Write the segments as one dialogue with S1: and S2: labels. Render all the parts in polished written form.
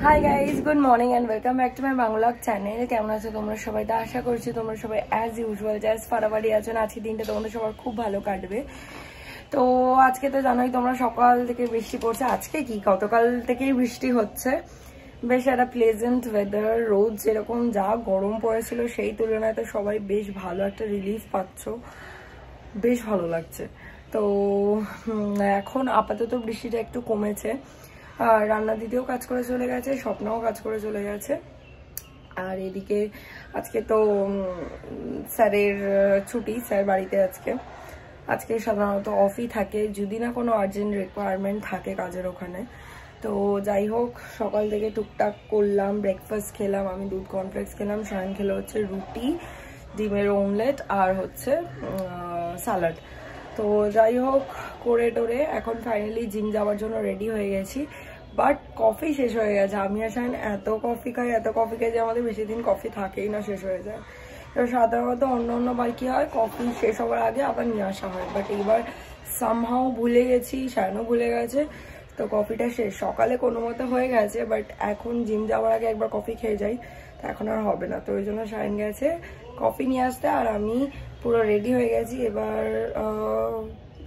S1: Hi guys, good morning and welcome back to my Bangla channel. কেমন আছো তোমরা সবাই? তো আশা করছি তোমরা সবাই অ্যাজ ইউজুয়াল জাস্ট ফাটাফাটি আছো। আজকের দিনটা তোমাদের সবার খুব ভালো কাটবে। তো আজকে তো জানোই তোমরা সকাল থেকে বৃষ্টি পড়ছে। আজকে কি গতকাল থেকেই বৃষ্টি হচ্ছে। বেশ একটা প্লেজেন্ট ওয়েদার। রোদ যেরকম যা গরম পড়েছিল সেই তুলনায় তো সবাই বেশ ভালো একটা রিলিফ পাচ্ছ, বেশ ভালো লাগছে। তো এখন আপাতত বৃষ্টিটা একটু কমেছে। আর রান্না দিদিও কাজ করে চলে গেছে, স্বপ্নাও কাজ করে চলে গেছে। আর এদিকে আজকে তো স্যারের ছুটি, স্যার বাড়িতে আজকে সাধারণত অফই থাকে, যদি না কোনো আর্জেন্ট রিকোয়ারমেন্ট থাকে কাজের ওখানে। তো যাই হোক, সকাল থেকে টুকটাক করলাম, ব্রেকফাস্ট খেলাম, আমি দুধ কর্নফ্লেক্স খেলাম, সায়ন খেলো হচ্ছে রুটি, ডিমের অমলেট আর হচ্ছে স্যালাড। তো যাই হোক করে টোরে এখন ফাইনালি জিম যাওয়ার জন্য রেডি হয়ে গেছি। বাট কফি শেষ হয়ে গেছে। আমি আর শায়ন এত কফি খাই যে আমাদের বেশি দিন কফি থাকেই না, শেষ হয়ে যায়। তো সাধারণত অন্য বার কি হয়, কফি শেষ হওয়ার আগে আবার নিয়ে আসা হয়। বাট এইবার সামহাও ভুলে গেছি, শায়নও ভুলে গেছে। তো কফিটা শেষ, সকালে কোনো মতো হয়ে গেছে। বাট এখন জিম যাওয়ার আগে একবার কফি খেয়ে যাই, তো এখন আর হবে না। তো ওই জন্য শায়ন গেছে কফি নিয়ে আসতে, আর আমি পুরো রেডি হয়ে গেছি। এবার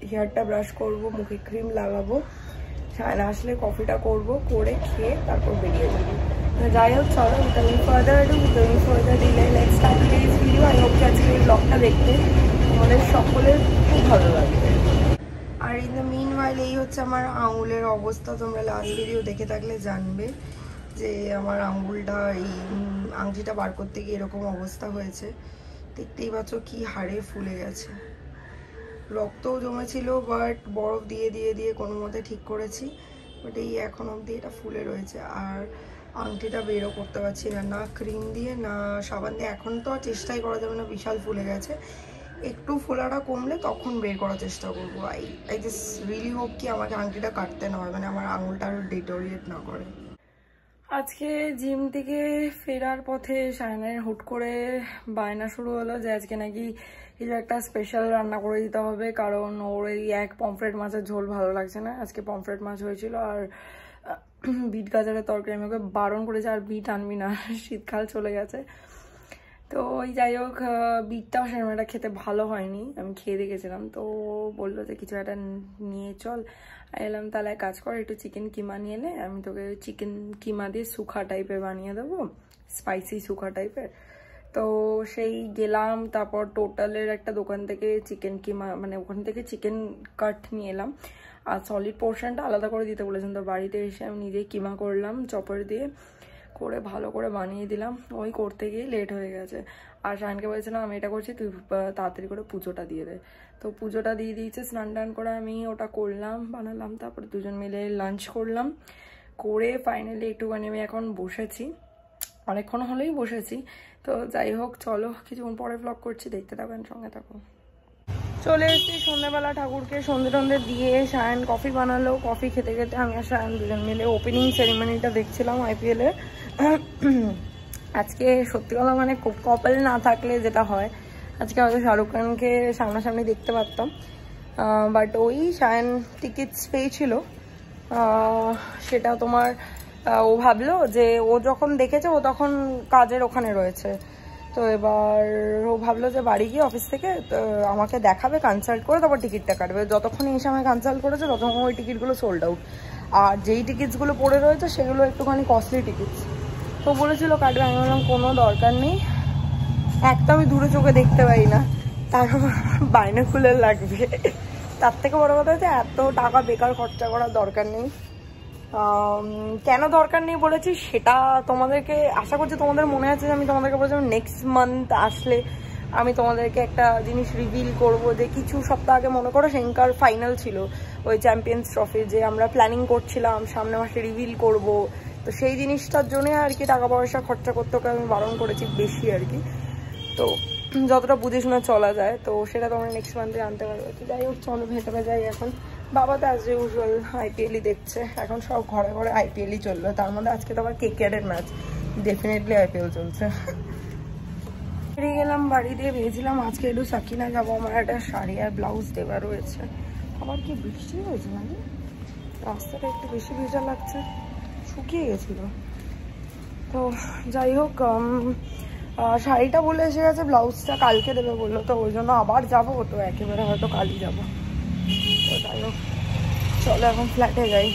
S1: হেয়ারটা ব্রাশ করব, মুখে ক্রিম লাগাবো, শায়ন আসলে কফিটা করব, করে খেয়ে তারপর বেরিয়ে যাবো। যাই হোক, চলো further delay let's start this video. I hope আজকে এই ব্লগটা দেখতে তোমাদের সকলের খুব ভালো লাগবে। আর ইন দ্য মিন ওয়াইল এই হচ্ছে আমার আঙুলের অবস্থা। তোমরা লাস্ট ভিডিও দেখে থাকলে জানবে যে আমার আঙুলটা, এই আংটিটা বার করতে গিয়ে এরকম অবস্থা হয়েছে। দেখতেই পাচ্ছ কি হাড়ে ফুলে গেছে, রক্তও জমেছিল, বাট বরফ দিয়ে দিয়ে দিয়ে কোনো মতে ঠিক করেছি। বাট এই এখন অবধি এটা ফুলে রয়েছে। আর আংটিটা বেরও করতে পারছি না, না ক্রিম দিয়ে না সাবান দিয়ে। এখন তো আর চেষ্টাই করা যাবে না, বিশাল ফুলে গেছে। একটু ফোলাটা কমলে তখন বের করার চেষ্টা করবো। আই জাস্ট রিয়েলি হোপ কি আমাকে আংটিটা কাটতে না হয়, মানে আমার আঙুলটা আরও ডিটোরিয়েট না করে। আজকে জিম থেকে ফেরার পথে শায়নের হুট করে বায়না শুরু হলো যে আজকে নাকি কিছু একটা স্পেশাল রান্না করে দিতে হবে, কারণ ওর এই এক পমফ্রেট মাছের ঝোল ভালো লাগছে না। আজকে পমফ্রেট মাছ হয়েছিল আর বিট গাজরের তরকারি। আমি ওকে বারণ করেছি আর বিট আনবি না, শীতকাল চলে গেছে। তো ওই যাই হোক, বিটটাও সেরকমটা খেতে ভালো হয়নি, আমি খেয়ে দেখেছিলাম। তো বললো যে কিছু একটা নিয়ে চল। এলাম, তাহলে কাজ কর, একটু চিকেন কিমা নিয়ে এলে আমি তোকে চিকেন কিমা দিয়ে সুখা টাইপের বানিয়ে দেবো, স্পাইসি সুখা টাইপের। তো সেই গেলাম, তারপর টোটালের একটা দোকান থেকে চিকেন কিমা, মানে ওখান থেকে চিকেন কাট নিয়ে এলাম। আর সলিড পোর্শনটা আলাদা করে দিতে বলেছেন। তো বাড়িতে এসে আমি নিজেই কিমা করলাম, চপার দিয়ে করে ভালো করে বানিয়ে দিলাম। ওই করতে গিয়ে লেট হয়ে গেছে। আর শায়নকে বলেছিলাম আমি এটা করছি, তুই তাড়াতাড়ি করে পুজোটা দিয়ে দে। তো পুজোটা দিয়ে দিয়েছে, স্নান টান করে আমি ওটা করলাম, বানালাম। তারপরে দুজন মিলে লাঞ্চ করলাম, করে ফাইনালি একটুখানি আমি এখন বসেছি, অনেকক্ষণ হলেই বসেছি। তো যাই হোক, চলো কিছুক্ষণ পরে ব্লগ করছি, দেখতে থাকবেন, সঙ্গে থাকো। চলে এসেছি সন্ধ্যাবেলা, ঠাকুরকে সন্ধ্যে টন্ধে দিয়ে শায়ন কফি বানালো। কফি খেতে খেতে আমি আর শায়ন দুজন মিলে ওপেনিং সেরিমনিটা দেখছিলাম IPL এর। আজকে সত্যি কথা মানে কপালে না থাকলে যেটা হয়, আজকে হয়তো শাহরুখ খানকে সামনাসামনি দেখতে পারতাম। বাট ওই শায়ন টিকিটস পেয়েছিল, সেটা তোমার ও ভাবলো যে ও যখন দেখেছে ও তখন কাজের ওখানে রয়েছে। তো এবার ও ভাবলো যে বাড়ি গিয়ে অফিস থেকে আমাকে দেখাবে, কনসাল্ট করে তারপর টিকিটটা কাটবে। যতক্ষণ এসে আমায় কনসাল্ট করেছে ততক্ষণ ওই টিকিটগুলো সোল্ড আউট। আর যেই টিকিটসগুলো পড়ে রয়েছে সেগুলো একটুখানি কস্টলি টিকিটস। তো বলেছিল কাটবে, আমি বললাম কোনো দরকার নেই, এক তো আমি দূরে চোখে দেখতে পাই না, তারপর বাইনোকুলার লাগবে। তার থেকে বড় কথা হচ্ছে এত টাকা বেকার খরচা করার দরকার নেই। কেন দরকার নেই বলেছি সেটা তোমাদেরকে আশা করছি তোমাদের মনে আছে যে আমি তোমাদেরকে বলেছিলাম নেক্সট মান্থ আসলে আমি তোমাদেরকে একটা জিনিস রিভিল করব। যে কিছু সপ্তাহ আগে মনে করো সেঙ্কার ফাইনাল ছিল ওই চ্যাম্পিয়ন্স ট্রফি, যে আমরা প্ল্যানিং করছিলাম সামনে মাসে রিভিল করব। তো সেই জিনিসটার জন্য আর কি টাকা পয়সা খরচা করতে ওকে আমি বারণ করেছি বেশি আর কি। তো যতটা বুঝে শুনে চলা যায়, তো সেটা তোমরা নেক্সট মান্থে আনতে পারবে। তো যাই হোক, চলো ভেতরে যাই। এখন বাবা তো অ্যাজ ইউজুয়াল IPL-ই দেখছে, এখন সব ঘরে ঘরে IPL-ই চলবে। তার মধ্যে আজকে তো আবার KKR-এর ম্যাচ, ডেফিনেটলি IPL চলছে। বেরিয়ে গেলাম, বাড়ি দিয়ে ভেবেছিলাম আজকে একটু সাকিনা যাবো, আমার একটা শাড়ি আর ব্লাউজ দেওয়া রয়েছে। আবার কি বৃষ্টি হয়েছে, মানে রাস্তাটা একটু বেশি ভেজা লাগছে, শুকিয়ে গেছিলো। তো যাই হোক, শাড়িটা বলে এসে গেছে, ব্লাউজটা কালকে দেবে বললো, তো ওই জন্য আবার যাবো, তো একেবারে হয়তো কালই যাবো। তো যাই হোক, চলো এখন ফ্ল্যাটে যাই।